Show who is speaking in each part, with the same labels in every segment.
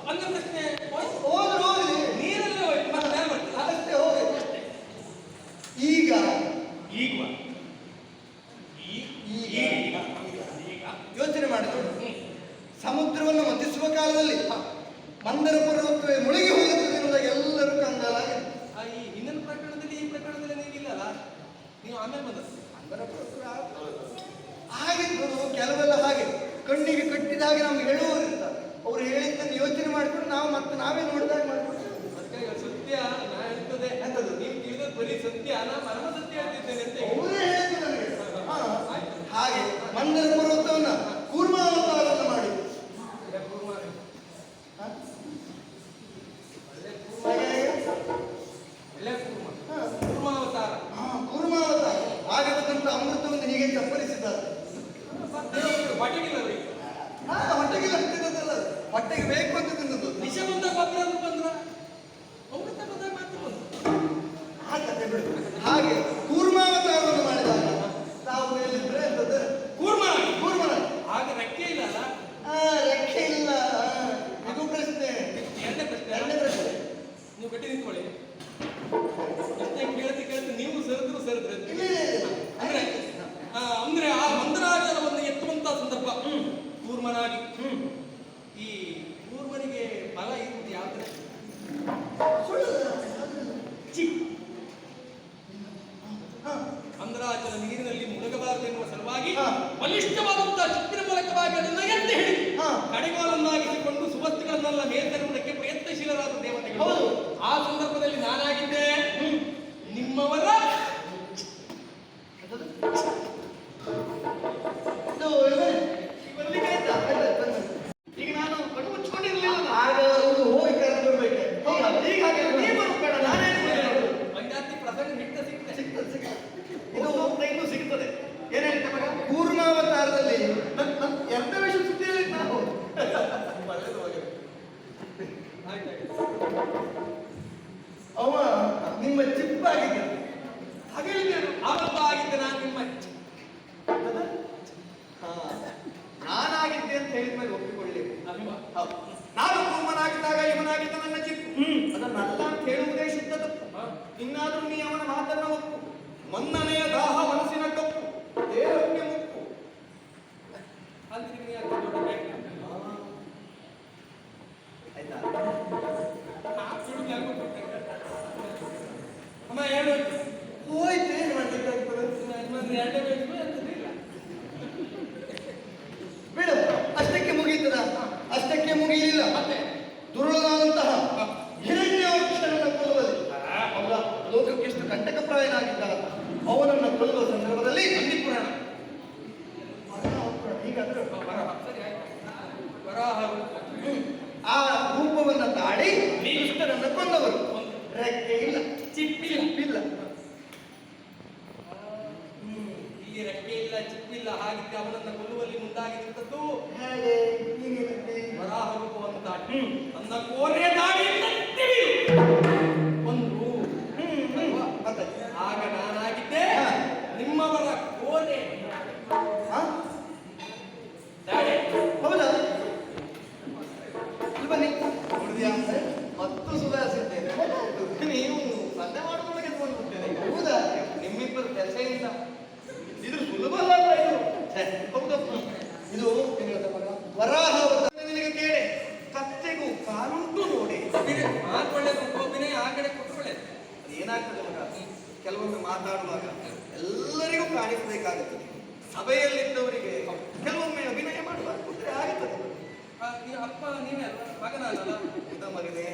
Speaker 1: ಒಂದು ಪ್ರಶ್ನೆ
Speaker 2: ಹೋಗ್ಲಿ
Speaker 1: ನೀರಲ್ಲೇ ಹೋಯ್ತು ಮತ್ತೆ ಮೇಲೆ ಬರ್ತದೆ
Speaker 2: ಅಷ್ಟೇ ಹೋಗಿ. ಈಗ
Speaker 1: ಈಗ
Speaker 2: ಯೋಚನೆ ಮಾಡಿದ್ರು ಸಮುದ್ರವನ್ನು ಮತಿಸುವ ಕಾಲದಲ್ಲಿ ಮಂದರ ಪರ್ವತವೇ ಮುಳುಗಿ ಹೋಗುತ್ತದೆ ಎನ್ನುವುದಾಗಿ ಎಲ್ಲರೂ ಕಂಗಾಲಾಗಿದೆ.
Speaker 1: ಈ ಹಿಂದಿನ ಪ್ರಕರಣದಲ್ಲಿ ಈ ಪ್ರಕರಣದಲ್ಲಿ ನೀವಿಲ್ಲಲ್ಲ, ನೀವು ಆಮೇಲೆ ಬಂದದ್ದು.
Speaker 2: ಮಂದರ ಪರ್ವತ ಆಗಿದ್ದು ಕೆಲವೆಲ್ಲ ಹಾಗೆ ಕಣ್ಣಿಗೆ ಕಟ್ಟಿದ ಹಾಗೆ ನಮ್ಗೆ ಹೇಳುವವರು ಇರ್ತಾರೆ. ಅವ್ರು ಹೇಳಿದ್ದನ್ನು ಯೋಚನೆ ಮಾಡಿಕೊಂಡು ನಾವು ಮತ್ತೆ ನಾವೇ ನೋಡಿದಾಗ ಮಾಡ್ಕೊಡ್ತೇವೆ.
Speaker 1: ಸತ್ಯ ನಾ ಹೇಳ್ತದೆ ಅಂತದ್ದು ನೀವು ತಿಳಿದದ್ದು ಬರೀ ಸತ್ಯ, ನಾ ಪರಮ ಸತ್ಯ ಹೇಳ್ತಿದ್ದೇನೆ ಅಂತ
Speaker 2: ಅವರೇ ಹೇಳಿದ್ದು ನನಗೆ. ಹಾಗೆ ಮಂದರ ಪರ್ವತವನ್ನ ಕೂರ್ಮಾವತಾರವನ್ನು ಮಾಡಿ
Speaker 1: ಕೂರ್ಮಾವತಾರ
Speaker 2: ಕೂರ್ಮಾವತಾರ ಆಗಿರತಕ್ಕಂಥ ಅಮೃತವನ್ನು ಹೀಗೆ ಚಪ್ಪಲಿಸಿದ್ದಾರೆ.
Speaker 1: ಹೊಟ್ಟೆಗಿಲ್ಲ ಅವರಿಗೆ,
Speaker 2: ಹೊಟ್ಟೆಗೆ ಆಗ್ತಿದ್ದಲ್ಲ, ಹೊಟ್ಟೆಗೆ ಬೇಕು ಅಂತ ತಿನ್ನೋದು.
Speaker 1: ವಿಷ ಬಂದ ಗೊಬ್ಬರ ಬಂದ್ರ ಅಮೃತ ಬಂದ ಮಾತ್ರ ಬಂದು
Speaker 2: ಆ ಕತೆ ಬಿಡು. ಹಾಗೆ ಕೂರ್ಮಾವತಾರವನ್ನು ಮಾಡಿದಾಗ ನಾವು ಎಲ್ಲಿದ್ರೆ ಅಂತದ್ದು ಕೂರ್ಮನ
Speaker 1: ಆಗ ರೆಕ್ಕೆ ಇಲ್ಲ ಅಲ್ಲ,
Speaker 2: ರೆಕ್ಕೆ ಇಲ್ಲ. ಇದು ಪ್ರಶ್ನೆ.
Speaker 1: ಎರಡನೇ ಪ್ರಶ್ನೆ ನೀವು ಗಟ್ಟಿ ನಿಂತ್ಕೊಳ್ಳಿ. ಪ್ರಶ್ನೆ ಕೇಳ್ತಿ ನೀವು ಸರಿದ್ರೆ ಅಂದ್ರೆ ಅಂದ್ರೆ ಆ ಮಂದರಾಚಲವನ್ನು ಎತ್ತುವಂತ ಸಂದರ್ಭ ಕೂರ್ಮನಾಗಿ. ಈ ಕೂರ್ಮನಿಗೆ ಫಲ ಇರುವುದು ಯಾವ್ದ್ರೆ ಮಂದರಾಚಲ ನೀರಿನಲ್ಲಿ ಮುಳುಗಬಾರದೆನ್ನುವ ಸಲುವಾಗಿ ಬಲಿಷ್ಠವಾದಂತಹ ಚಿತ್ತಿನ ಮೂಲಕವಾಗಿ ಅದನ್ನು ಎತ್ತಿ ಹಿಡಿದು ಕಡೆಗೋಲನ್ನಾಗಿಸಿಕೊಂಡು ಸುವಸ್ತುಗಳನ್ನೆಲ್ಲ ಮೇಲ್ತರುವುದಕ್ಕೆ ಪ್ರಯತ್ನಶೀಲರಾದ ದೇವತೆಗಳು. ಆ ಸಂದರ್ಭದಲ್ಲಿ ನಾನಾಗಿದ್ದೆ ನಿಮ್ಮವರ
Speaker 2: ಈಗ ನಾನು ಕಣ್ಣು ಮುಚ್ಕೊಂಡಿರ್ಲಿಲ್ಲ. ಆಗ ಅವರು ಹೋಗಿ ಕರೆದು ಬರ್ಬೇಕು. ಈಗ ಹಾಗೆ ನೀವು ಬರಬೇಡ, ನಾನೇನು
Speaker 1: ಪಂಚಾಯತಿ ಪ್ರಸಂಗ ಸಿಗ್ತದೆ.
Speaker 2: ಇದು ಸಿಗ್ತದೆ. ಏನ್ ಹೇಳ್ತೆ ಮಗ? ಕೂರ್ಮಾವತಾರದಲ್ಲಿ ಎರಡನೇ ವಿಷಯ ಸುದ್ದಿ ಹೇಳಿದ್ ನಾವು. ಅವ ನಿಮ್ಮ ಚಿಪ್ಪಾಗಿದ್ದ ಹಾಗೆ
Speaker 1: ಆಗಿದ್ದೆ ನಾನು ನಿಮ್ಮ
Speaker 2: ನಾನಾಗಿದ್ದೆ ಅಂತ ಹೇಳಿದ ಮೇಲೆ ಒಪ್ಪಿಕೊಳ್ಳಿ. ನಾನು ಕೂರ್ಮನಾಗಿದ್ದಾಗ ಇವನಾಗಿದ್ದ ನನ್ನ ಚಿಪ್ಪು, ಅದನ್ನಲ್ಲ ಅಂತ ಹೇಳುವುದೇ ಶುದ್ಧ ತಪ್ಪು. ಇನ್ನಾದ್ರೂ ನೀ ಅವನ ಮಾತನ್ನ ಒಪ್ಪು. ಮನ್ನನೆಯ ದಾಹ ಮನಸ್ಸಿನ ಕಪ್ಪು, ದೇಹಕ್ಕೆ ಮುಪ್ಪು ಆಯ್ತಾ?
Speaker 1: ಅಮ್ಮ ಏನು
Speaker 2: ಹೋಯ್ತು, ಏನು ಮಾಡ್ಲಿಕ್ಕಾಗ್ತದೆ?
Speaker 1: ಎರಡೇ ಬೇಕು ಅಂತದಿಲ್ಲ
Speaker 2: ಬಿಡು. ಅಷ್ಟಕ್ಕೆ ಮುಗಿಯುತ್ತದ? ಅಷ್ಟಕ್ಕೆ ಮುಗಿಯಲಿಲ್ಲ. ಮತ್ತೆ ದುರುಳನಾದಂತಹ ಹಿರಣ್ಯಾಕ್ಷರನ್ನ ಕೊಲ್ಲುವಲ್ಲಿ ಅವರ ಲೋಕಕ್ಕೆ ಎಷ್ಟು ಕಂಟಕಪ್ರಾಯನಾಗಿದ್ದ ಅವನನ್ನು ಕೊಲ್ಲುವ ಸಂದರ್ಭದಲ್ಲಿ
Speaker 1: ಪುರಾಣ
Speaker 2: ಹೀಗಾದ್ರೆ
Speaker 1: ವರಾಹ
Speaker 2: ಆ ರೂಪವನ್ನ ತಾಳಿ ಕೃಷ್ಣನನ್ನ ಕೊಂದವರು. ರೆಕ್ಕೆ ಇಲ್ಲ, ಚಿಪ್ಪಿಲ್ಲ.
Speaker 1: ಇಲ್ಲಿ ರೆಕ್ಕೆ ಇಲ್ಲ, ಚಿಪ್ಪಿಲ್ಲ. ಹಾಗಿದ್ರೆ ಅವನನ್ನ ಕೊಲ್ಲುವಲ್ಲಿ ಮುಂದಾಗಿರುತ್ತದ್ದು
Speaker 2: ಹೇಗೆ?
Speaker 1: ವರಾಹ ರೂಪವನ್ನು ತಾಳಿ ನನ್ನ ಕೋರೆ ದಾಡಿ ಒಂದು ಆಗ ನಾನಾಗಿದ್ದೆ ನಿಮ್ಮವರ ಕೋರೆ ದಾಡಿ.
Speaker 2: ಹೌದಾ? ಬನ್ನಿ ನೋಡಿದ್ಯಾ ಅಂದ್ರೆ ಮತ್ತು ಸುಧಾರಿಸಿದ್ದೇನೆ. ನೀವು ಸಂತೆ ಮಾಡೋದ್ರೊಳಗೆ ಬಂದ್ಬಿಡ್ತೇನೆ. ಹೌದಾ? ನಿಮ್ಮಿಬ್ಬರು ಕೆಲಸ ಇಲ್ಲ. ಇದು ಸುಲಭ ಅಲ್ಲ. ಇದು ಹೌದಪ್ಪ. ಇದು ವರಾಹ ನಿನಗೆ ಕೇಳಿ ಕತ್ತೆಗೂ ಕಾಲುಂಟು ನೋಡಿ.
Speaker 1: ಮಾತೊಳ್ಳೆದು ಒಬ್ಬನೇ ಆ ಕಡೆ ಕೊಟ್ಟೊಳ್ಳೆ
Speaker 2: ಏನಾಗ್ತದೆ ಮಗ? ಕೆಲವೊಮ್ಮೆ ಮಾತಾಡುವಾಗ ಎಲ್ಲರಿಗೂ ಕಾಣಿಸಬೇಕಾಗುತ್ತದೆ. ಸಭೆಯಲ್ಲಿದ್ದವರಿಗೆ ಕೆಲವೊಮ್ಮೆ ಅಭಿನಯ ಮಾಡುವಾಗ ಕುದುರೆ ಆಗುತ್ತದೆ.
Speaker 1: ಅಪ್ಪ ನೀವೇ ಅಲ್ಲ, ಮಗನಲ್ಲ
Speaker 2: ಮಗನೇ.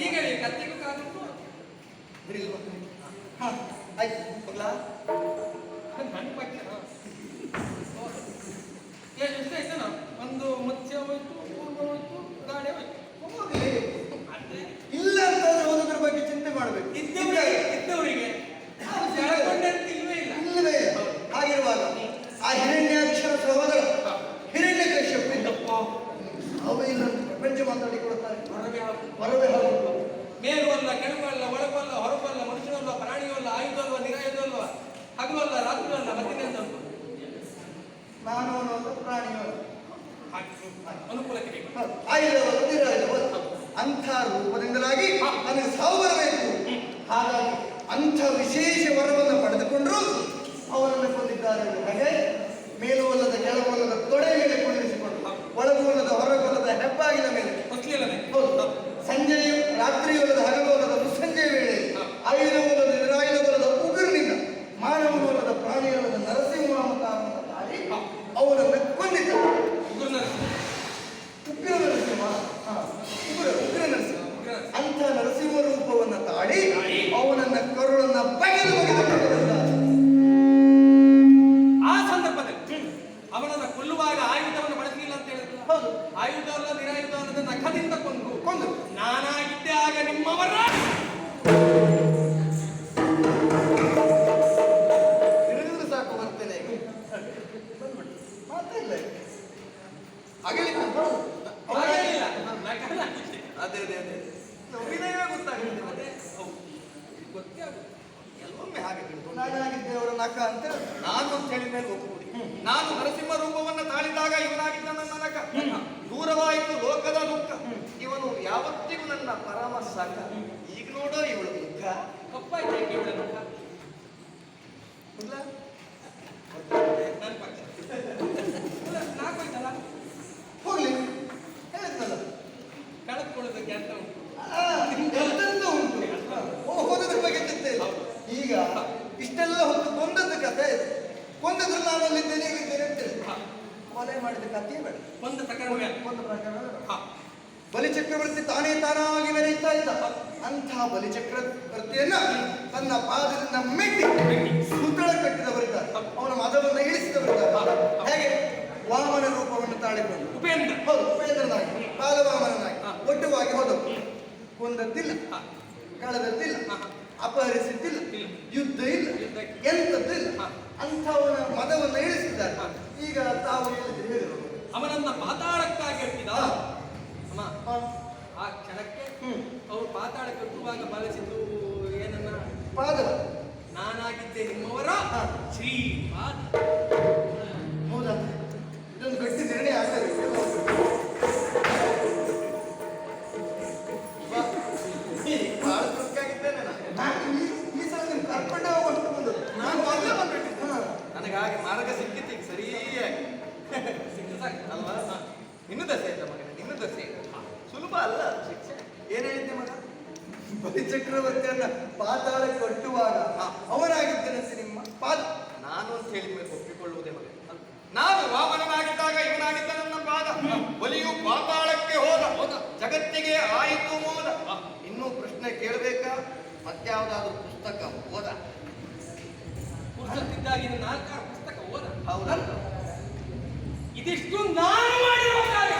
Speaker 1: ಈಗ ಕತ್ತೆಗೂ ಕಾಲುಂಟು
Speaker 2: ಆಯ್ತು ಮಗಳ
Speaker 1: ನನ್ನ ಪಕ್ಷ ಎಷ್ಟು ಆಯ್ತಾನ? ಒಂದು ಮತ್ಸ್ಯ ಹೋಯ್ತು, ಕೂರ್ಮ ಹೋಯ್ತು, ಗಾಡಿ ಹೋಯ್ತು.
Speaker 2: ಇಲ್ಲ ಅಂತಂದ್ರೆ ಓದೋದ್ರ ಬಗ್ಗೆ ಚಿಂತೆ ಮಾಡಬೇಕು.
Speaker 1: ಇದ್ದವರಿಗೆ ಇಲ್ವೇ ಇಲ್ಲ.
Speaker 2: ಇಲ್ಲವೇ ಇಲ್ಲ. ಹಾಗಿರುವಾಗ ಆ ಹಿರಣ್ಯಾಕ್ಷರ ಸಹೋದರ ಹಿರಣ್ಯಕಶ್ಯಪಿದ್ದಪ್ಪ ಅವೆಲ್ಲ ಪ್ರಪಂಚ ಮಾತಾಡಿಕೊಳ್ತಾರೆ. ಹೊರವೇ ಹಾಕುವುದು.
Speaker 1: ಮೇಲೂ ಅಲ್ಲ, ಕೆಳಗೂ ಅಲ್ಲ, ಒಳಗೂ ಅಲ್ಲ, ಹೊರಗೂ ಅಲ್ಲ, ಮನುಷ್ಯನಲ್ಲ, ಪ್ರಾಣಿಯೂ ಅಲ್ಲ, ಆಯುಧ ಅಲ್ವ, ನಿರಾಯುಧ ಅಲ್ವ, ಹಗಲು ಅಲ್ಲ, ರಾತ್ರಿ ಅಲ್ಲ, ಮತ್ತಿನ
Speaker 2: ನಾನು ಪ್ರಾಣಿಯೋ
Speaker 1: ಅನುಕೂಲಕ್ಕೆ ಬೇಕು.
Speaker 2: ಆಯುಧವಲ್ಲ ನಿರಾಯುಧವಲ್ಲ ಅಂಥ ರೂಪದಿಂದಲಾಗಿ ನನಗೆ ಸಾವು ಬರಬೇಕು. ಹಾಗಾಗಿ ಅಂಥ ವಿಶೇಷ ವರವನ್ನು ಪಡೆದುಕೊಂಡ್ರು ಅವರನ್ನು ಕೊಂದಿದ್ದಾರೆ. ಹಾಗೆ ಮೇಲುವಲ್ಲದ ಕೆಳಗುವಲ್ಲದ ತೊಡೆ ಮೇಲೆ ಕುಳ್ಳಿರಿಸಿಕೊಂಡು ಒಳಗುವಲ್ಲದ ಹೊರಗುವಲ್ಲದ ಹೆಬ್ಬಾಗಿನ ಮೇಲೆ ಹೌದು ಸಂಜೆಯು ರಾತ್ರಿಯುಲ್ಲದ ಹಗಲುವಲ್ಲದ ಮುಸ್ಸಂಜೆಯ ವೇಳೆ ಆಯುಧವಲ್ಲದ ನಿರಾಯುಧವಲ್ಲದ ಉಗುರಿನಿಂದ ಮಾನವನಲ್ಲದ ಪ್ರಾಣಿಯಲ್ಲದ ನರಸಿಂಹಾವತಾರವನ್ನು ತಾಳಿ ಅವರನ್ನು ಕೊಂದಿದ್ದಾರೆ. ಉಗ್ರ ನರಸಿಂಹ ಉಗ್ರ ನರಸಿಂಹ ಅಂಥ ನರಸಿಂಹ ರೂಪವನ್ನು ತಾಳಿ ಅವನನ್ನ ಕರುಳನ್ನ ಬಗೆದು
Speaker 1: ಆ ಸಂದರ್ಭದಲ್ಲಿ ಅವನನ್ನ ಕೊಲ್ಲುವಾಗ ಆಯುಧವನ್ನು ಬಳಸಲಿಲ್ಲ ಅಂತ ಹೇಳಿದ್ರು.
Speaker 2: ಹೌದು
Speaker 1: ಆಯುಧ ಅಲ್ಲ ನಿರಾಯುಧ ಅನ್ನೋದು ನಖದಿಂದ ಕೊಂದು
Speaker 2: ಕೊಂದು
Speaker 1: ನಾನಾಗಿದ್ದೆ ಆಗ ನಿಮ್ಮವರ
Speaker 2: ತಿಳಿದ್ರೆ ಸಾಕು ಬರ್ತೇನೆ ಮಾತಿಲ್ಲ ಆಗಲಿಲ್ಲ
Speaker 1: ಹಾಗೇನಿಲ್ಲ. ನಖನಾಗಿದ್ದೆ.
Speaker 2: ಅದೇ ಅದೇ ಅದೇ ಅಭಿನಯವೇ ಗೊತ್ತಾಗುತ್ತೆ.
Speaker 1: ಅದೇ ಹೌದು. ಗೊತ್ತೇ ಆಗುತ್ತೆ.
Speaker 2: ಕೆಲವೊಮ್ಮೆ ಹಾಗೆ ತಿಳಿದು ನಾನಾಗಿದ್ದೆ ಅವರ ನಕ ಅಂತ ನಾನು ಅಂತ ಹೇಳಿದ ಮೇಲೆ ಒಪ್ಪುವುದು. ನಾನು ನರಸಿಂಹ ರೂಪವನ್ನು ತಾಳಿದಾಗ ಇವನಾಗಿದ್ದ ನನ್ನ ನಕ ದೂರವಾಯಿತು ಲೋಕದ ದುಃಖ. ಇವನು ಯಾವತ್ತಿಗೂ ನನ್ನ ಪರಮ ಸಖ. ಈಗ ನೋಡೋ ಇವಳು ದುಃಖ
Speaker 1: ಕಪ್ಪಾಯ್ತು ಯಾಕೆ ಇವಳ ನಖ?
Speaker 2: ಇಲ್ಲ?
Speaker 1: ನನ್ನ ಪಕ್ಷ ನಾಲ್ಕಾಯ್ತಲ್ಲ
Speaker 2: ಹೋಗ್ಲಿ ಹೇಳಿದ್ನಲ್ಲ
Speaker 1: ಕಳೆದುಕೊಳ್ಳೋದಕ್ಕೆ ಅಂತ ಉಂಟು.
Speaker 2: ಎಂತೆಂತ ಉಂಟು. ಹೋಗೋದ್ರ ಬಗ್ಗೆ ಚಿಂತೆ ಇಲ್ಲ. ಈಗ ಇಷ್ಟೆಲ್ಲ ಹೊತ್ತು ಕೊಂದದ್ದು ಕಥೆ ಇದೆ. ಕೊಂದದ್ರು ನಾನು ಅಲ್ಲಿದ್ದೇನೆ ಈಗಿದ್ದೇನೆ ಅಂತೇಳಿ ಕೊಲೆ ಮಾಡಿದ ಕಥೆಯೇ ಬೇಡ.
Speaker 1: ಒಂದು ಪ್ರಕರಣ
Speaker 2: ಒಂದು ಪ್ರಕರಣ ಬಲಿಚಕ್ರವರ್ತಿ ತಾನೇ ತಾನಾಗಿ ಮೆರೆಯುತ್ತಾ ಇದ್ದ. ಅಂಥ ಬಲಿಚಕ್ರವರ್ತಿಯನ್ನ ತನ್ನ ಪಾದದಿಂದ ಮೆಟ್ಟಿ ಸುತ್ತಳ ಕಟ್ಟಿದವರಿದ್ದಾರೆ. ಅವನ ಮದವನ್ನು ಇಳಿಸಿದವರಿದ್ದಾರೆ. ಹೇಗೆ ವಾಮನ ರೂಪವನ್ನು ತಾಳಿಕೊಂಡು
Speaker 1: ಉಪೇಂದ್ರ
Speaker 2: ಹೌದು ಉಪೇಂದ್ರನಾಗಿ ಬಾಲವಾಮನನಾಗಿ ಒಟ್ಟುವಾಗಿ ಹೋದವು. ಕೊಂದದ್ದಿಲ್ಲ, ಕಳೆದದ್ದಿಲ್ಲ, ಅಪಹರಿಸಿದ್ದಿಲ್ಲ, ಯುದ್ಧ ಇಲ್ಲ, ಎಂಥದ್ದಿಲ್ಲ. ಅಂಥವನ ಮದವನ್ನು ಇಳಿಸಿದ್ದಾರೆ. ಈಗ ತಾವು ಹೇಳಿದ್ರು
Speaker 1: ಅವನನ್ನ ಪಾತಾಳಕ್ಕಾಗಿ ಅಟ್ಟಿದ ಅಮ್ಮ. ಆ ಕ್ಷಣಕ್ಕೆ ಅವರು ಪಾತಾಳಕ್ಕೆ ಒಟ್ಟುವಾಗ ಬಳಸಿದ್ದು ಏನನ್ನ?
Speaker 2: ಪಾದ.
Speaker 1: ನಾನಾಗಿದ್ದೆ ನಿಮ್ಮವರ ಶ್ರೀಪಾದ.
Speaker 2: ಹೌದಾ? ಇದೊಂದು ಗಟ್ಟಿ ನಿರ್ಣಯ ಆಗ್ತದೆ. ಬಹಳ ದುಃಖಾಗಿದ್ದೇನೆ ನಾನು. ಈ ಸಲ ನಿಮ್ ಕರ್ಕೊಂಡೆ ಹೋಗೋಷ್ಟು ಬಂದದ್ದು. ನಾನು ಅಲ್ಲೇ ಬಂದ್ಬಿಟ್ಟಿದ್ದೆ. ನನಗೆ ಹಾಗೆ ಮಾರ್ಗ ಸಿಕ್ಕಿತ್ತು ಈಗ ಸರಿಯಾಗಿ.
Speaker 1: ಸಿಕ್ಕ ಸಾಕು
Speaker 2: ಅಲ್ವಾ? ನಿನ್ನ ದಸೆ ಇಲ್ಲ ಮಗನೇ, ನಿನ್ನ ದಸೆ ಸುಲಭ ಅಲ್ಲ ಶಿಕ್ಷೆ. ಏನ್ ಹೇಳಿದ್ದೆ ಮಗ? ಬಲಿಚಕ್ರವರ್ತಿಯನ್ನ ಪಾತಾಳಕ್ಕೆ ಒಟ್ಟುವಾಗ ಅವನಾಗಿದ್ದೇನಂತೆ ನಿಮ್ಮ ಪಾದ. ನಾನು ಅಂತ ಹೇಳಿದ ಮೇಲೆ ಒಪ್ಪಿಕೊಳ್ಳುವುದೇ ಮಗ. ನಾನು ವಾಮನನಾಗಿದ್ದಾಗ ಇವನಾಗಿದ್ದ ನನ್ನ ಪಾದ. ಬಲಿಯು ಪಾತಾಳಕ್ಕೆ ಹೋದ ಜಗತ್ತಿಗೆ ಆಯಿತು ಮೋದ. ಇನ್ನೂ ಪ್ರಶ್ನೆ ಕೇಳಬೇಕಾ? ಮತ್ಯಾವುದಾದ್ರೂ ಪುಸ್ತಕ ಓದ?
Speaker 1: ಪುಸ್ತಕದಿದ್ದಾಗಿನ 4-6 ಪುಸ್ತಕ ಓದ.
Speaker 2: ಹೌದಲ್ಲ?
Speaker 1: ಇದಿಷ್ಟು ನಾನು ಮಾಡಿರುವ ಕಾರ್ಯ.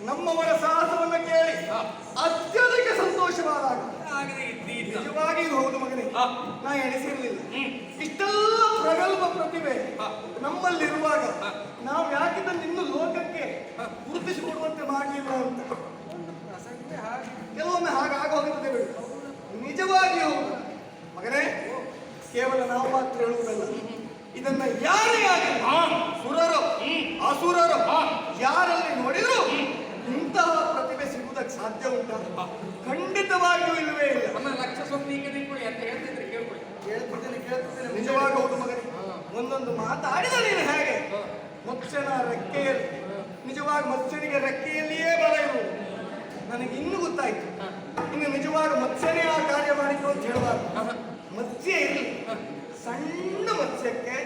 Speaker 3: ನಮ್ಮವರ ಸಾಹಸವನ್ನು ಕೇಳಿ ಅತ್ಯಧಿಕ ಸಂತೋಷವಾದಾಗ
Speaker 1: ಆಗದೆ ಇದ್ದೀತ.
Speaker 3: ನಿಜವಾಗಿಯೂ ಹೌದು ಮಗನೇ, ನಾ ಎಣಿಸಿರ್ಲಿಲ್ಲ ಇಷ್ಟೆಲ್ಲ ಪ್ರಗಲ್ಭ ಪ್ರತಿಭೆ ನಮ್ಮಲ್ಲಿರುವಾಗ ನಾವು ಯಾಕಿದ್ದನ್ನು ಇನ್ನು ಲೋಕಕ್ಕೆ ಗುರುತಿಸಿಕೊಡುವಂತೆ ಮಾಡಲಿಲ್ಲ ಅಂತ
Speaker 1: ಪ್ರಸಂಗ ಹಾಗೆ.
Speaker 3: ಕೆಲವೊಮ್ಮೆ ಹಾಗಾಗ ಹೋಗುತ್ತದೆ ಬಿಡು. ನಿಜವಾಗಿಯೂ ಹೌದು ಮಗನೇ, ಕೇವಲ ನಾವು ಮಾತ್ರ ಹೇಳುವುದಲ್ಲ, ಇದನ್ನ ಯಾರೇ ಆಗಲಿ ಸುರರು ಅಸುರರು ಯಾರಲ್ಲಿ ನೋಡಿದ್ರು ಇಂತಹ ಪ್ರತಿಭೆ ಸಿಗುವುದಕ್ಕೆ ಸಾಧ್ಯ ಉಂಟು? ಖಂಡಿತವಾಗಿಯೂ ಇಲ್ಲವೇ ಇಲ್ಲ.
Speaker 1: ನಮ್ಮ ಲಕ್ಷ ಸೊಪ್ಪಿಗೆ ನಿಂತ್ಕೊಳ್ಳಿ ಅಂತ ಹೇಳ್ತಿದ್ರೆ ಕೇಳ್ಕೊಳ್ಳಿ.
Speaker 3: ಕೇಳ್ತಿದ್ದೇನೆ ನಿಜವಾಗಿ ಹೌದು ಮಗನೇ. ಒಂದೊಂದು ಮಾತಾಡಿದ ನೀನು ಹೇಗೆ ಮತ್ಸ್ಯನ ರೆಕ್ಕೆಯಲ್ಲಿ, ನಿಜವಾಗಿ ಮತ್ಸ್ಯನಿಗೆ ರೆಕ್ಕೆಯಲ್ಲಿಯೇ ಬಲ ಇರುವುದು ನನಗೆ ಇನ್ನು ಗೊತ್ತಾಯ್ತು. ಇನ್ನು ನಿಜವಾಗಿ ಮತ್ಸ್ಯನೇ ಆ ಕಾರ್ಯ ಮಾಡಿದ್ರು ಅಂತ ಹೇಳುವಾಗ ಮತ್ಸ್ಯ ಇರಲಿ, ಸಣ್ಣ ಮತ್ಸ್ಯಕ್ಕೆ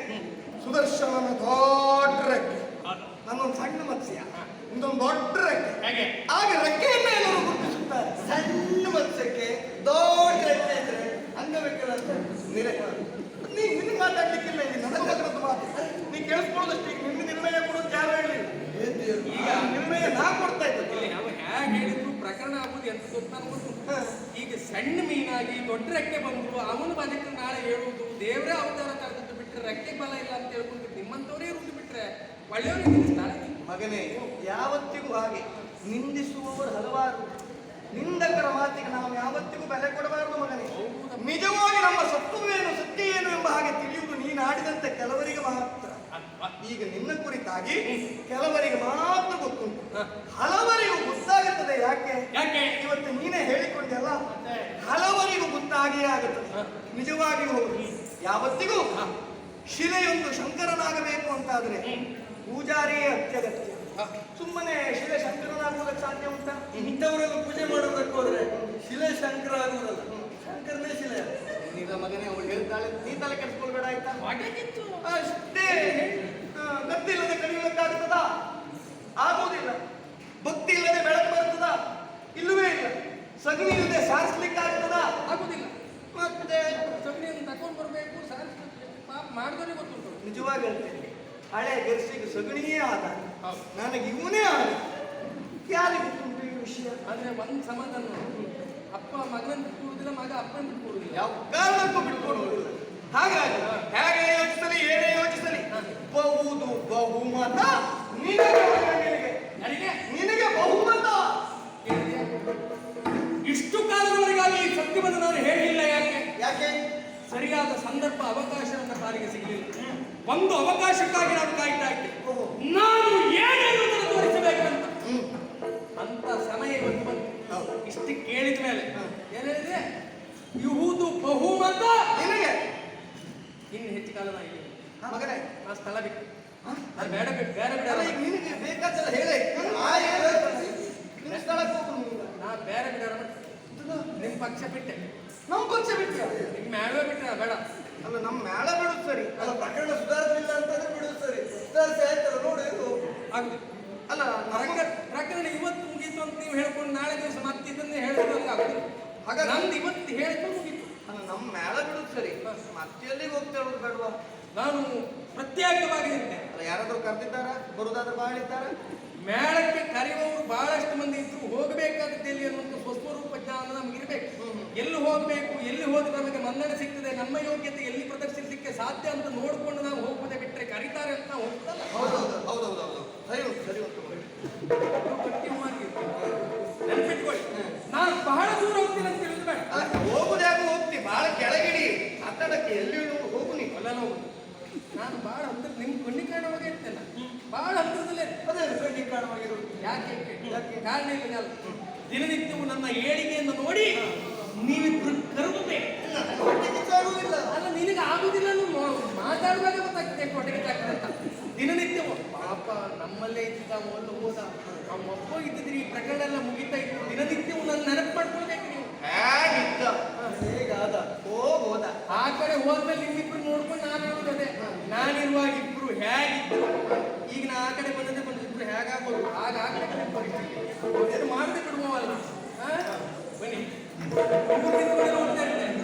Speaker 3: ಸುದರ್ಶನನ ದೊಡ್ಡ ರೆಕ್ಕೆ, ನನ್ನೊಂದು ಸಣ್ಣ ಮತ್ಸ್ಯ ಇನ್ನೊಂದು ದೊಡ್ಡ ರೆಕ್ಕೆ, ಆಗ ರೆಕ್ಕೆಯನ್ನ ಎಲ್ಲರೂ ಗುರುತಿಸುತ್ತಾರೆ. ಸಣ್ಣ ಮತ್ಸ್ಯಕ್ಕೆ ದೊಡ್ಡ ರೆಕ್ಕೆ ಇದ್ರೆ ಅಂಗವಿಕಲ ಅಂತ ನಿನ್ನ ಮಾತಾಡ್ಲಿಕ್ಕಿಲ್ಲ, ಇಲ್ಲಿ ನನಗೆ ಮಾತಾಡೋದು ಮಾತು ನೀ ಕೇಳಿಸ್ಕೊಳ್ಳೋದಷ್ಟೇ. ನಿನ್ನ ನಿರ್ಣಯ ಕೊಡೋದು ಯಾರು ಹೇಳಿ, ಈಗ ನಿರ್ಣಯ ನಾ ಕೊಡ್ತಾ ಇದ್ದೆ.
Speaker 1: ಇಲ್ಲಿ ನಾವು ಹೇಗೆ ಹೇಳಿದ್ರು ಪ್ರಕರಣ ಆಗುದು ಎಂತ ಗೊತ್ತಾ ನಮಗೂ. ಈಗ ಸಣ್ಣ ಮೀನಾಗಿ ದೊಡ್ಡ ರೆಕ್ಕೆ ಬಂದ್ರು ಅವನು ಬದುಕು ನಾಳೆ ಹೇಳುವುದು ದೇವರೇ ಅವತಾರ ತಡೆದು ಬಿಟ್ರೆ ರೆಕ್ಕೆ ಬಲ ಇಲ್ಲ ಅಂತ ಹೇಳ್ಕೊಂಡು ನಿಮ್ಮಂತವರೇ ಇರುವುದು ಬಿಟ್ರೆ ಒಳ್ಳೆಯವರಿಗೆ ನಿಲ್ಲಿಸ್ತಾರೆ.
Speaker 3: ಮಗನೇ, ಯಾವತ್ತಿಗೂ ಹಾಗೆ ನಿಂದಿಸುವವರು ಹಲವಾರು, ನಿಂದಕರ ಮಾತಿಗೆ ನಾವು ಯಾವತ್ತಿಗೂ ಬೆಲೆ ಕೊಡಬಾರದು ಮಗನೇ. ನಿಜವಾಗಿ ನಮ್ಮ ಸತ್ವವೇನು ಸತ್ಯ ಏನು ಎಂಬ ಹಾಗೆ ತಿಳಿಯುವುದು ನೀನು ಆಡಿದಂತೆ ಕೆಲವರಿಗೆ ಮಾತ್ರ. ಈಗ ನಿನ್ನ ಕುರಿತಾಗಿ ಕೆಲವರಿಗೆ ಮಾತ್ರ ಗೊತ್ತುಂಟು, ಹಲವರಿಗೂ ಗೊತ್ತಾಗುತ್ತದೆ. ಯಾಕೆ ಇವತ್ತು ನೀನೇ ಹೇಳಿಕೊಂಡೆಲ್ಲ, ಹಲವರಿಗೂ ಗೊತ್ತಾಗಿಯೇ ಆಗುತ್ತದೆ. ನಿಜವಾಗಿಯೂ ಹೌದು. ಯಾವತ್ತಿಗೂ ಶಿಲೆಯೊಂದು ಶಂಕರನಾಗಬೇಕು ಅಂತಾದ್ರೆ ಪೂಜಾರಿಯೇ ಅತ್ಯಗತ್ಯ. ಸುಮ್ಮನೆ ಶಿಲೆ ಶಂಕರನಾಗುವುದಕ್ಕೆ ಸಾಧ್ಯ ಉಂಟಾ?
Speaker 2: ಇಂಥವರೆಲ್ಲ ಪೂಜೆ ಮಾಡೋದಕ್ಕೆ ಹೋದ್ರೆ ಶಿಲೆ ಶಂಕರ ಆಗುವುದಲ್ಲ, ಶಂಕರನೇ ಶಿಲೆ.
Speaker 3: ಈಗ ಮಗನೇ, ಅವಳು ಹೇಳ್ತಾಳೆ, ನೀ ತಲೆ ಕೆಡಿಸ್ಕೊಳ್ಬೇಡ ಆಯ್ತಾ?
Speaker 1: ಹೊಡೆದಿತ್ತು.
Speaker 3: ಅಷ್ಟೇ. ಗತ್ತಿ ಇಲ್ಲದೆ ಕಡಿಯುವುದಕ್ಕಾಗುತ್ತದಾ? ಆಗುವುದಿಲ್ಲ. ಭಕ್ತಿ ಇಲ್ಲದೆ ಬೆಳಕು ಬರ್ತದ? ಇಲ್ಲವೇ ಇಲ್ಲ. ಸಗಣಿ ಇಲ್ಲದೆ ಸಾರಿಸ್ಲಿಕ್ಕಾಗ್ತದಾ?
Speaker 1: ಆಗುದಿಲ್ಲ.
Speaker 3: ಮತ್ತೆ
Speaker 1: ಸಗಣಿಯನ್ನು ತಗೊಂಡು ಬರಬೇಕು, ಪಾಪ ಮಾಡಿದ್ರೆ ಗೊತ್ತುಂಟು.
Speaker 3: ನಿಜವಾಗಿ ಹೇಳ್ತೇನೆ, ಹಳೆ ಗೆರ್ಸಿಗೆ ಸಗಣಿಯೇ ಆದ,
Speaker 1: ಹೌದು.
Speaker 3: ನನಗೆ ಇವನೇ ಆದ. ಯಾರಿಗೆ ಗೊತ್ತುಂಟು ಈ ವಿಷಯ?
Speaker 1: ಆದ್ರೆ ಒಂದ್ ಸಮಾಧಾನ, ಅಪ್ಪ ಮಗನ್ ಬಿಟ್ಕೊಡುದಿಲ್ಲ, ಮಗ ಅಪ್ಪನ ಬಿಟ್ಕೊಡುದಿಲ್ಲ.
Speaker 3: ಯಾವ ಕಾರಣಕ್ಕೂ ಬಿಟ್ಕೊಡುವುದಿಲ್ಲ. ಹಾಗಾಗಿ ಹೇಗೆ ಯೋಚಿಸಲಿ, ಏನೇ ಯೋಚಿಸಲಿ, ಬಹುದು ಬಹುಮತ ನಿನಗೆ.
Speaker 1: ಯಾರಿಗೆ?
Speaker 3: ನಿನಗೆ ಬಹುಮತ.
Speaker 1: ಕೇಳಿದ್ಯಾ? ಇಷ್ಟು ಕಾಲದವರೆಗಾಗಿ ಈ ಸತ್ಯವನ್ನು ನಾನು ಹೇಳಿಲ್ಲ. ಯಾಕೆ? ಸರಿಯಾದ ಸಂದರ್ಭ ಅವಕಾಶ ನನ್ನ ಪಾಲಿಗೆ ಸಿಗಲಿಲ್ಲ. ಒಂದು ಅವಕಾಶಕ್ಕಾಗಿ ನಾನು ಕಾಯ್ತಾ ಇದ್ದೆ, ನಾನು ಏನೆನ್ನುವುದನ್ನು ತೋರಿಸಬೇಕಂತ. ಅಂತ ಸಮಯ ಇವತ್ತು ಬಂತು. ಇಷ್ಟು ಕೇಳಿದ ಮೇಲೆ ಏನ್ ಹೇಳಿದ್ರೆ, ಇಹುದು ಬಹುಮತ
Speaker 3: ನಿನಗೆ.
Speaker 1: ಇನ್ನು ಹೆಚ್ಚು ಕಾಲ ನಾ ಇಲ್ಲಿ
Speaker 3: ಮಗನೇ,
Speaker 1: ನಾ ಸ್ಥಳ ಬಿಟ್ಟು ಅದು ಬೇಡ ಬಿಟ್ಟು ಬೇರೆ ಬಿಡ.
Speaker 3: ಅಲ್ಲ, ಈಗ ನಿನಗೆ ಬೇಕಾದಲ್ಲ ಹೇಳಿ. ನಿನ್ನ ಸ್ಥಳಕ್ಕೆ ಹೋಗು ನೀನು.
Speaker 1: ನಾ ಬೇರೆ ಬಿಡ ನಿಮ್ ಪಕ್ಷ ಬಿಟ್ಟೆ,
Speaker 3: ನಮ್ಮ ಪಕ್ಷ ಬಿಟ್ಟ.
Speaker 1: ನಿಮ್ ಮೇಳವೇ ಬಿಟ್ಟೆ ಬೇಡ.
Speaker 3: ಅಲ್ಲ, ನಮ್ಮ ಮೇಳ ಬಿಡುದು ಸರಿ.
Speaker 2: ಅಲ್ಲ, ಪ್ರಕರಣ ಸುಧಾರಿಸಲಿಲ್ಲ ಅಂತಂದ್ರೆ ಬಿಡುದು ಸರಿ, ಸುಧಾರಿಸಿ ಆಯ್ತಲ್ಲ ನೋಡಿ
Speaker 1: ಆಗುದಿಲ್ಲ.
Speaker 3: ಅಲ್ಲ,
Speaker 1: ಪ್ರಕರಣ ಇವತ್ತು ಮುಗೀತು ಅಂತ ನೀವು ಹೇಳ್ಕೊಂಡು ನಾಳೆ ದಿವಸ ಮತ್ತೆ ಇದನ್ನೇ ಹೇಳಿದ್ರೆ ನಮ್ಗೆ ಆಗುದಿಲ್ಲ.
Speaker 3: ಹಾಗಾದ್ರೆ
Speaker 1: ನಂದು ಇವತ್ತು ಹೇಳಿದ್ರು ಮುಗೀತು.
Speaker 3: ಅಲ್ಲ, ನಮ್ಮ ಮೇಳ ಬಿಡುದು ಸರಿ, ಮತ್ತೆ ಎಲ್ಲಿಗೆ ಹೋಗ್ತಾ ಇರೋದು ಬೇಡವಾ?
Speaker 1: ನಾನು ಪ್ರತ್ಯೇಕವಾಗಿ ಇರ್ತೇನೆ.
Speaker 3: ಅಲ್ಲ, ಯಾರಾದ್ರೂ ಕರೆದಿದ್ದಾರ? ಬರುದಾದ್ರೆ ಬಾಳಿದ್ದಾರ?
Speaker 1: ಮೇಳಕ್ಕೆ ಕರೆಯುವವರು ಬಹಳಷ್ಟು ಮಂದಿ ಇದ್ರು, ಹೋಗಬೇಕಾದದ್ದು ಎಲ್ಲಿ ಅನ್ನುವಂಥ ಸ್ವಸ್ವರೂಪ ಜ್ಞಾನ ನಮ್ಗೆ ಇರಬೇಕು. ಎಲ್ಲಿ ಹೋಗಬೇಕು, ಎಲ್ಲಿ ಹೋದ್ರೆ ನಮಗೆ ಮನ್ನಣೆ ಸಿಗ್ತದೆ, ನಮ್ಮ ಯೋಗ್ಯತೆ ಎಲ್ಲಿ ಪ್ರದರ್ಶಿಸಲಿಕ್ಕೆ ಸಾಧ್ಯ ಅಂತ ನೋಡ್ಕೊಂಡು ನಾವು ಹೋಗ್ಬೋದೇ ಬಿಟ್ಟರೆ ಕರೀತಾರೆ ಅಂತ ನಾವು ಹೋಗ್ತಲ್ಲ.
Speaker 3: ಹೌದೌದು, ಸರಿ ಉಂಟು, ಸರಿ ಉಂಟು.
Speaker 1: ನೆನ್ಪಿಟ್ಕೊಳ್ಳಿ, ನಾನು ಬಹಳ ದೂರ ಹೋಗ್ತೀನಿ ಅಂತ ಹೇಳಿದ್ರೆ ಬೇಡ.
Speaker 3: ಹೋಗುದ್ಯಾಗ ಹೋಗ್ತಿ, ಬಹಳ ಕೆಳಗಿಡಿ ಕಟ್ಟಡಕ್ಕೆ ಎಲ್ಲಿ ಹೋಗು ನೀ.
Speaker 1: ಅಲ್ಲ, ನಾನು ಬಹಳ ಹತ್ತಿರ ನಿಮ್ ಕಣ್ಣಿ ಕಾಣುವಾಗ ಇರ್ತೇನೆ, ಬಹಳ ಹತ್ತಿರದಲ್ಲೇ.
Speaker 3: ಅದೇ ಕಣ್ಣಿ ಕಾಣುವಾಗಿರೋದು.
Speaker 1: ಯಾಕೆ ಕಾರಣ ಇಲ್ಲ. ದಿನನಿತ್ಯವೂ ನನ್ನ ಏಳಿಗೆಯನ್ನು ನೋಡಿ ನೀವಿಬ್ರು ಕರುಗಬೇಕು. ಅಲ್ಲ, ನಿನಗೆ ಆಗುದಿಲ್ಲ, ಮಾತಾಡುವಾಗ ಗೊತ್ತಾಗ್ತದೆ ಕೊಟ್ಟಿಗೆ ಅಂತ. ದಿನನಿತ್ಯವೂ ಪಾಪ ನಮ್ಮಲ್ಲೇ ಇದ್ದ ಒಂದು ಹೋದ ನಮ್ಮಪ್ಪ ಇದ್ದಿದ್ರಿ, ಈ ಪ್ರಕರಣ ಎಲ್ಲ ಮುಗಿತಾ ಇತ್ತು. ದಿನನಿತ್ಯವೂ ನನ್ನ ನೆನಪು ಮಾಡ್ಕೊಳ್ಬೇಕು ನೀವು.
Speaker 3: ಹೇಗಿದ್ದ ಹೇಗಾದ ಹೋದ.
Speaker 1: ಆ ಕಡೆ ಹೋದ್ಮೇಲೆ ನಿಮ್ಮಿಬ್ರು ನೋಡ್ಕೊಂಡು ನಾನು ಹೇಳೋದೇ, ನಾನಿರುವಾಗ ಇಬ್ರು ಹೇಗಿದ್ರು. ಈಗ ನಾ ಆ ಕಡೆ ಬಂದದೆ ಬಂದಿದ್ರು ಹೇಗಾಗೋದು, ಆಗ ಆ ಕಡೆ ಪರಿಸ್ಥಿತಿ ಮಾಡದೆ ಬಿಡುವಲ್ಲ. ಬನ್ನಿ, ನೋಡ್ತಾ ಇರ್ತೇನೆ.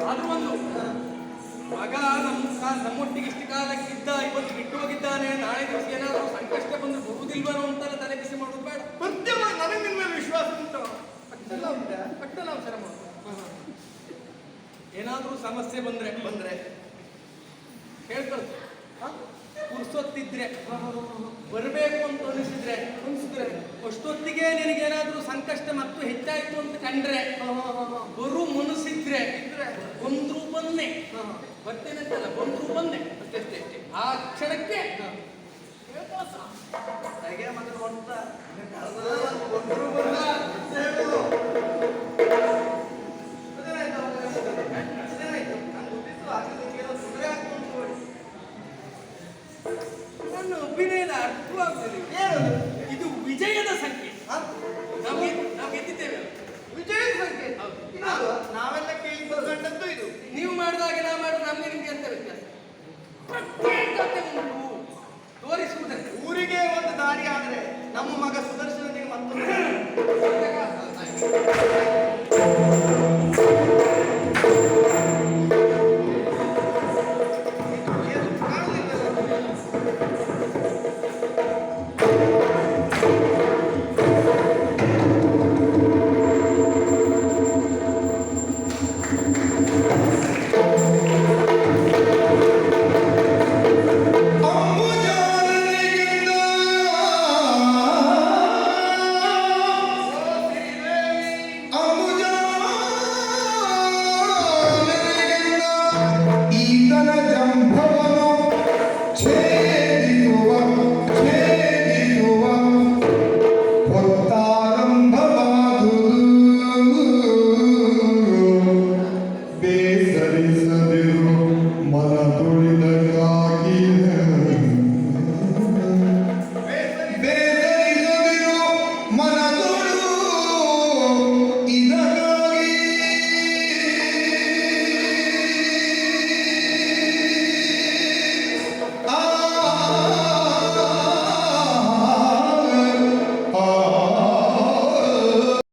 Speaker 1: ಆದ್ರೂ ಒಂದು ಮಗ ನಮ್ಮೊಟ್ಟಿಗೆ ಇಷ್ಟು ಕಾಲಕ್ಕಿದ್ದ, ಇವತ್ತು ಬಿಟ್ಟು ಹೋಗಿದ್ದಾನೆ, ನಾಳೆ ದಿವಸ ಏನಾದರೂ ಸಂಕಷ್ಟ ಬಂದು ಬರುವುದಿಲ್ವನೋ ಅಂತೆಲ್ಲ ತಲೆ ಬಿಸಿ ಮಾಡೋದು ಬೇಡ.
Speaker 3: ವಿಶ್ವಾಸ ಉಂಟು
Speaker 2: ಅದೆಲ್ಲ ಉಂಟಾ?
Speaker 3: ಕಟ್ಟಲ್ಲ ಅವಸರ ಮಾಡು.
Speaker 1: ಏನಾದ್ರೂ ಸಮಸ್ಯೆ ಬಂದ್ರೆ ಹೇಳ್ಕೊಳ್ತು. ಪುರ್ಸೊತ್ತಿದ್ರೆ ಬರಬೇಕು ಅಂತ ಅನಿಸಿದ್ರೆ ಅಷ್ಟೊತ್ತಿಗೆ ನಿನಗೇನಾದ್ರೂ ಸಂಕಷ್ಟ ಮತ್ತು ಹೆಚ್ಚಾಯ್ತು ಅಂತ ಕಂಡ್ರೆ ಬರು ಮನಸ್ಸಿದ್ರೆ ಬಂದ್ರು ಬಂದೆ ಬರ್ತೇನಂತಲ್ಲ ಬಂದ್ರು ಬಂದೆ ಅಷ್ಟೇ. ಆ ಕ್ಷಣಕ್ಕೆ
Speaker 2: ಹಾಗೆ ಮತ್ತೆ ನೋಡ್ತ
Speaker 1: ನನ್ನ ಅಭಿನಯದ ಅರ್ಥವಾಗ್ತದೆ.